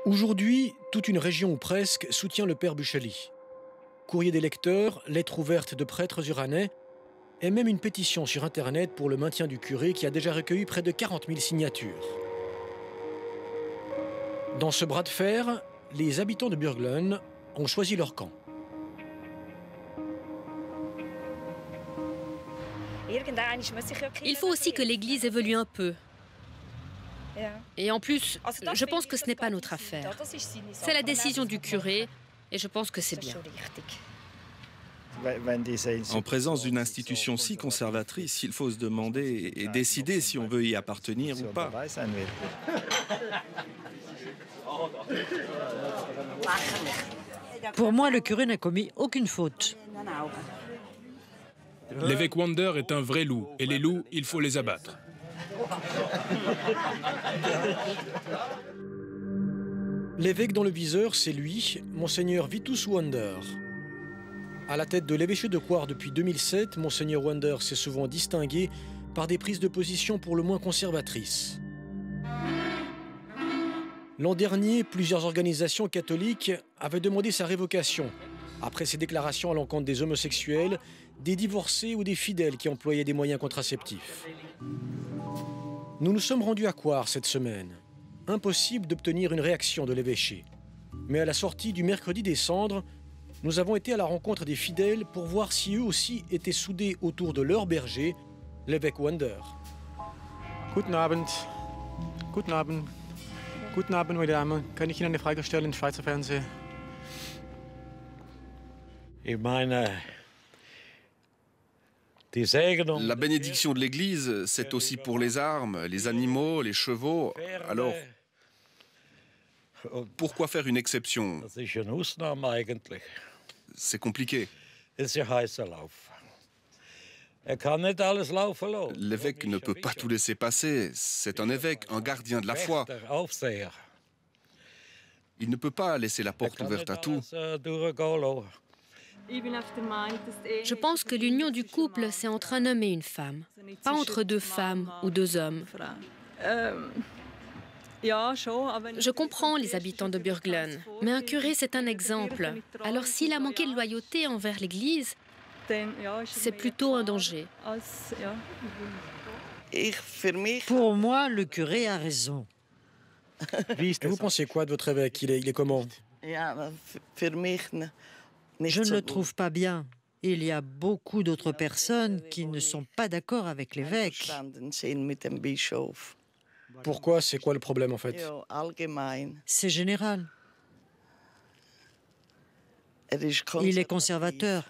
Aujourd'hui, toute une région ou presque soutient le père Bucheli. Courrier des lecteurs, lettres ouvertes de prêtres uranais et même une pétition sur Internet pour le maintien du curé qui a déjà recueilli près de 40 000 signatures. Dans ce bras de fer, les habitants de Burglen ont choisi leur camp. Il faut aussi que l'Église évolue un peu. Et en plus, je pense que ce n'est pas notre affaire. C'est la décision du curé et je pense que c'est bien. En présence d'une institution si conservatrice, il faut se demander et décider si on veut y appartenir ou pas. Pour moi, le curé n'a commis aucune faute. L'évêque Wander est un vrai loup, et les loups, il faut les abattre. L'évêque dans le viseur, c'est lui, Monseigneur Vitus Wander. À la tête de l'évêché de Coire depuis 2007, Monseigneur Wander s'est souvent distingué par des prises de position pour le moins conservatrices. L'an dernier, plusieurs organisations catholiques avaient demandé sa révocation, après ses déclarations à l'encontre des homosexuels, des divorcés ou des fidèles qui employaient des moyens contraceptifs. Nous nous sommes rendus à Coire cette semaine. Impossible d'obtenir une réaction de l'évêché. Mais à la sortie du mercredi des cendres, nous avons été à la rencontre des fidèles pour voir si eux aussi étaient soudés autour de leur berger, l'évêque Wander. Guten Abend. Guten Abend. Guten Abend, meine Damen. Kann ich Ihnen eine Frage stellen im Schweizer Fernsehen? La bénédiction de l'Église, c'est aussi pour les armes, les animaux, les chevaux. Alors, pourquoi faire une exception? C'est compliqué. L'évêque ne peut pas tout laisser passer. C'est un évêque, un gardien de la foi. Il ne peut pas laisser la porte ouverte à tout. Je pense que l'union du couple, c'est entre un homme et une femme, pas entre deux femmes ou deux hommes. Je comprends les habitants de Burglen, mais un curé, c'est un exemple. Alors s'il a manqué de loyauté envers l'Église, c'est plutôt un danger. Pour moi, le curé a raison. Et vous pensez quoi de votre évêque? Il est comment? Je ne le trouve pas bien. Il y a beaucoup d'autres personnes qui ne sont pas d'accord avec l'évêque. Pourquoi? C'est quoi le problème en fait? C'est général. Il est conservateur.